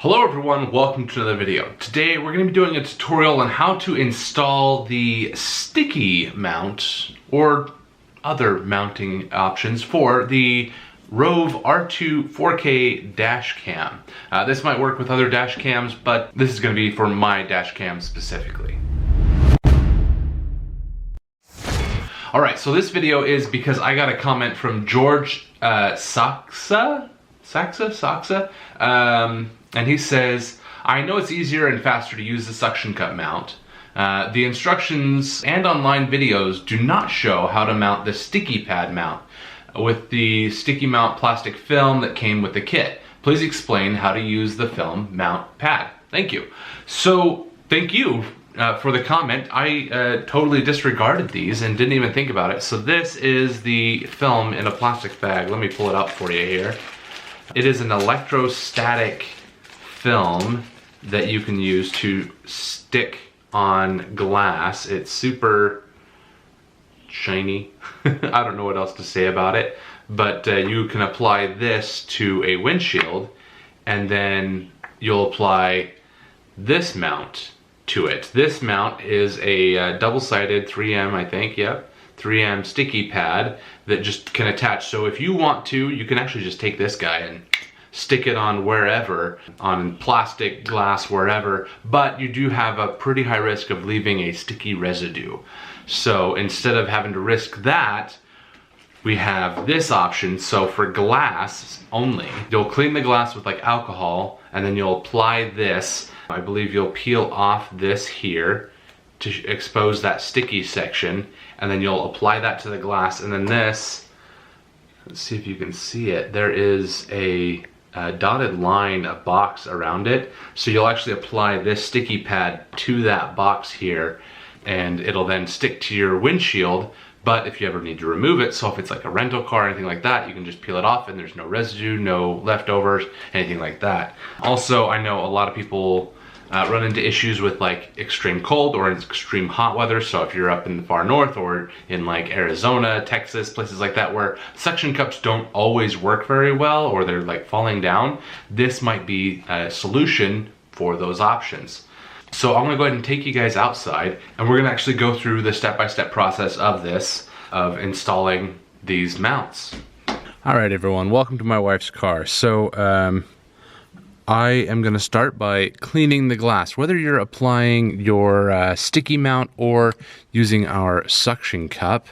Hello everyone, welcome to another video. Today we're going to be doing a tutorial on how to install the sticky mount or other mounting options for the Rove R2 4K Dashcam. This might work with other dash cams, but this is going to be for my dash cam specifically. Alright, so this video is because I got a comment from George Saxa? And he says, I know it's easier and faster to use the suction cup mount. The instructions and online videos do not show how to mount the sticky pad mount with the sticky mount plastic film that came with the kit. Please explain how to use the film mount pad. Thank you. So, thank you for the comment. I totally disregarded these and didn't even think about it. So this is the film in a plastic bag. Let me pull it up for you here. It is an electrostatic film that you can use to stick on glass. It's super shiny. I don't know what else to say about it, but you can apply this to a windshield and then you'll apply this mount to it. This mount is a double-sided 3M, I think, yep, 3M sticky pad that just can attach. So if you want to, you can actually just take this guy and stick it on wherever, on plastic, glass, wherever, but you do have a pretty high risk of leaving a sticky residue. So instead of having to risk that, we have this option. So for glass only, you'll clean the glass with like alcohol and then you'll apply this. I believe you'll peel off this here to expose that sticky section, and then you'll apply that to the glass, and then this, let's see if you can see it, there is a dotted line, a box around it. So you'll actually apply this sticky pad to that box here and it'll then stick to your windshield. But if you ever need to remove it, so if it's like a rental car or anything like that, you can just peel it off and there's no residue, no leftovers, anything like that. Also, I know a lot of people run into issues with like extreme cold or extreme hot weather. So if you're up in the far north or in like Arizona, Texas, places like that where suction cups don't always work very well or they're like falling down, this might be a solution for those options. So I'm gonna go ahead and take you guys outside and we're gonna actually go through the step-by-step process of this, of installing these mounts. All right, everyone, welcome to my wife's car. So I am going to start by cleaning the glass. Whether you're applying your sticky mount or using our suction cup,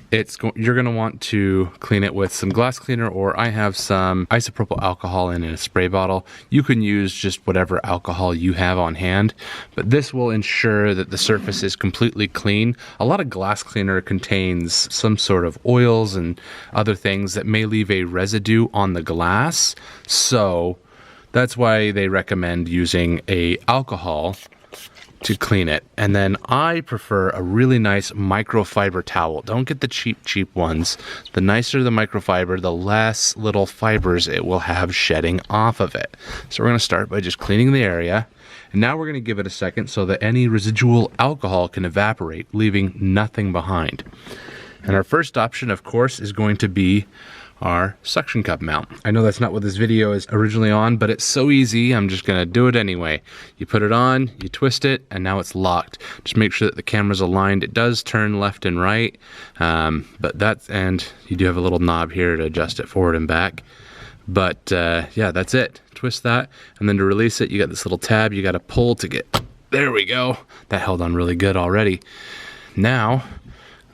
you're going to want to clean it with some glass cleaner, or I have some isopropyl alcohol in a spray bottle. You can use just whatever alcohol you have on hand, but this will ensure that the surface is completely clean. A lot of glass cleaner contains some sort of oils and other things that may leave a residue on the glass, so that's why they recommend using a alcohol to clean it. And then I prefer a really nice microfiber towel. Don't get the cheap ones. The nicer the microfiber, the less little fibers it will have shedding off of it. So we're going to start by just cleaning the area. And now we're going to give it a second so that any residual alcohol can evaporate, leaving nothing behind. And our first option, of course, is going to be our suction cup mount. I know that's not what this video is originally on, but it's so easy, I'm just gonna do it anyway. You put it on, you twist it, and now it's locked. Just make sure that the camera's aligned. It does turn left and right, and you do have a little knob here to adjust it forward and back. But yeah, that's it. Twist that, and then to release it, you got this little tab you gotta pull to get, there we go. That held on really good already. Now,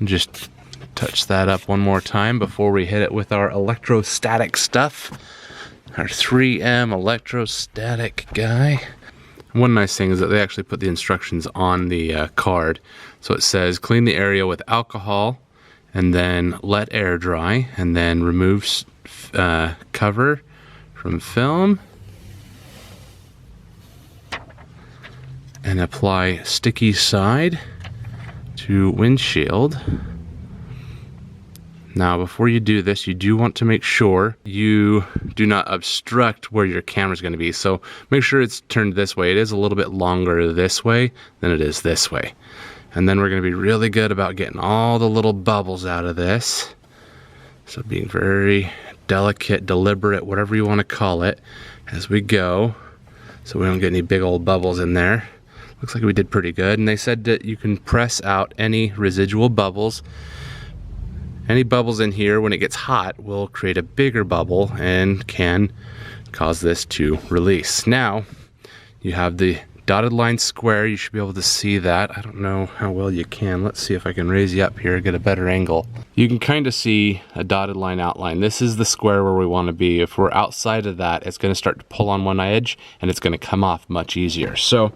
just touch that up one more time before we hit it with our electrostatic stuff. Our 3M electrostatic guy. One nice thing is that they actually put the instructions on the card. So it says clean the area with alcohol and then let air dry and then remove cover from film and apply sticky side to windshield. Now, before you do this, you do want to make sure you do not obstruct where your camera is going to be. So make sure it's turned this way. It is a little bit longer this way than it is this way. And then we're going to be really good about getting all the little bubbles out of this. So being very delicate, deliberate, whatever you want to call it, as we go. so we don't get any big old bubbles in there. Looks like we did pretty good. And they said that you can press out any residual bubbles. Any bubbles in here, when it gets hot, will create a bigger bubble and can cause this to release. Now, you have the dotted line square. You should be able to see that. I don't know how well you can. Let's see if I can raise you up here, get a better angle. You can kind of see a dotted line outline. This is the square where we want to be. If we're outside of that, it's going to start to pull on one edge and it's going to come off much easier. So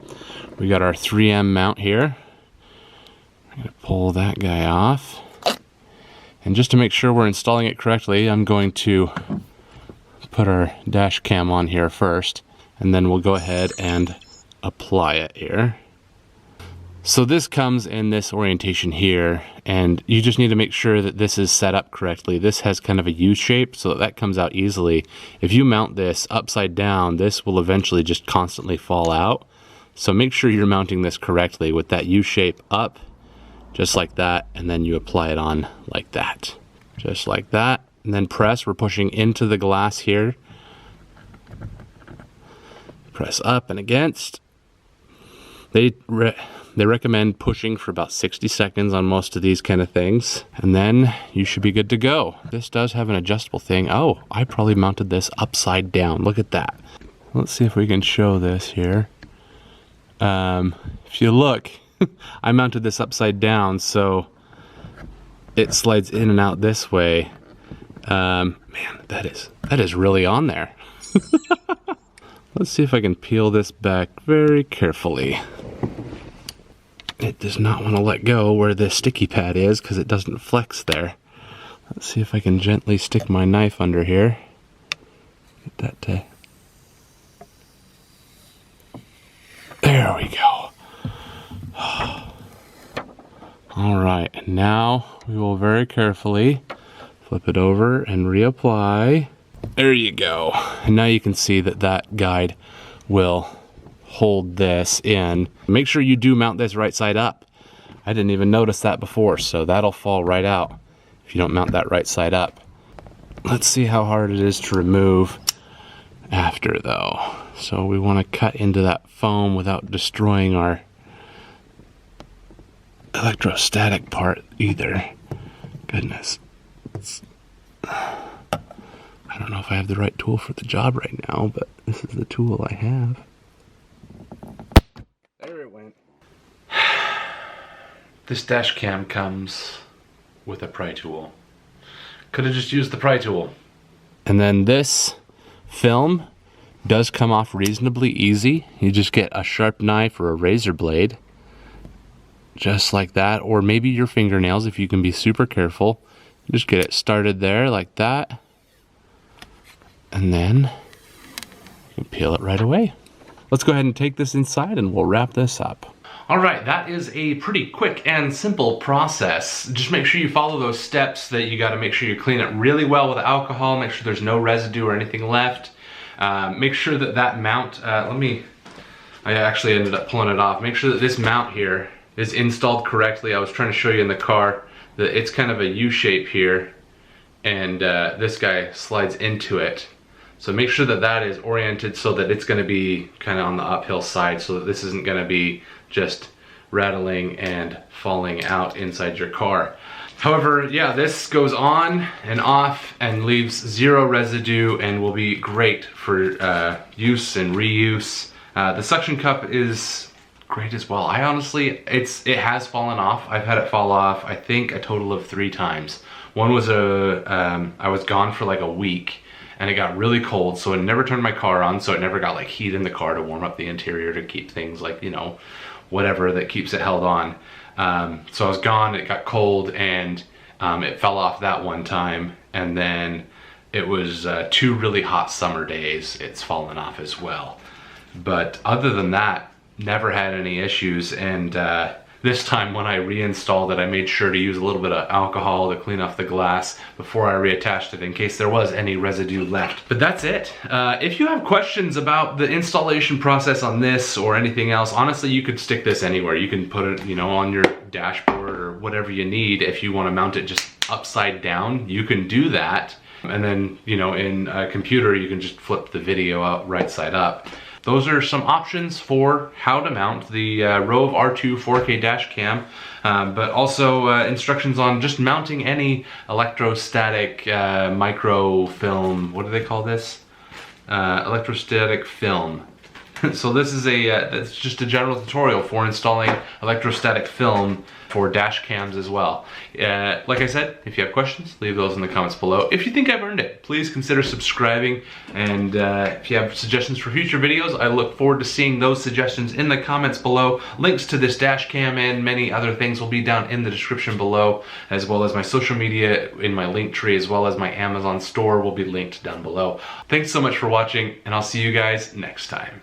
we got our 3M mount here. I'm going to pull that guy off. And just to make sure we're installing it correctly, I'm going to put our dash cam on here first, and then we'll go ahead and apply it here. So this comes in this orientation here, and you just need to make sure that this is set up correctly. This has kind of a U shape, so that comes out easily. If you mount this upside down, this will eventually just constantly fall out. So make sure you're mounting this correctly with that U shape up, just like that, and then you apply it on like that. Just like that, and then press. We're pushing into the glass here. Press up and against. They recommend pushing for about 60 seconds on most of these kind of things, and then you should be good to go. This does have an adjustable thing. Oh, I probably mounted this upside down. Look at that. Let's see if we can show this here. If you look, I mounted this upside down, so it slides in and out this way. Man, that is really on there. Let's see if I can peel this back very carefully. It does not want to let go where the sticky pad is because it doesn't flex there. Let's see if I can gently stick my knife under here. Get that to... There we go. All right, and now we will very carefully flip it over and reapply. There you go. And now you can see that that guide will hold this in. Make sure you do mount this right side up. I didn't even notice that before, so that'll fall right out if you don't mount that right side up. Let's see how hard it is to remove after though. So we want to cut into that foam without destroying our electrostatic part either. Goodness. I don't know if I have the right tool for the job right now, but this is the tool I have. There it went. This dash cam comes with a pry tool. Could have just used the pry tool. And then this film does come off reasonably easy. You just get a sharp knife or a razor blade, just like that, or maybe your fingernails if you can be super careful. Just get it started there like that, and then you can peel it right away. Let's go ahead and take this inside and we'll wrap this up. All right, that is a pretty quick and simple process. Just make sure you follow those steps. That you got to make sure you clean it really well with alcohol, make sure there's no residue or anything left. Make sure that that mount, I actually ended up pulling it off. Make sure that this mount here is installed correctly. I was trying to show you in the car that it's kind of a U shape here, and this guy slides into it. So make sure that that is oriented so that it's going to be kind of on the uphill side, so that this isn't going to be just rattling and falling out inside your car. However, yeah, this goes on and off and leaves zero residue and will be great for use and reuse. The suction cup is great as well. I honestly, it has fallen off. I've had it fall off, I think, a total of 3 times. One was I was gone for like a week and it got really cold, so it never turned my car on, so it never got like heat in the car to warm up the interior to keep things like, you know, whatever that keeps it held on. So I was gone, it got cold, and it fell off that one time, and then it was 2 really hot summer days, it's fallen off as well. But other than that, never had any issues, and this time when I reinstalled it, I made sure to use a little bit of alcohol to clean off the glass before I reattached it in case there was any residue left. But that's it. If you have questions about the installation process on this or anything else, honestly, you could stick this anywhere. You can put it, you know, on your dashboard or whatever you need. If you want to mount it just upside down, you can do that. And then, you know, in a computer, you can just flip the video out right side up. those are some options for how to mount the Rove R2 4K dash cam, but also instructions on just mounting any electrostatic microfilm. What do they call this? Electrostatic film. So this is it's just a general tutorial for installing electrostatic film for dash cams as well. Like I said, if you have questions, leave those in the comments below. If you think I've earned it, please consider subscribing. And if you have suggestions for future videos, I look forward to seeing those suggestions in the comments below. Links to this dash cam and many other things will be down in the description below, as well as my social media in my link tree, as well as my Amazon store will be linked down below. Thanks so much for watching, and I'll see you guys next time.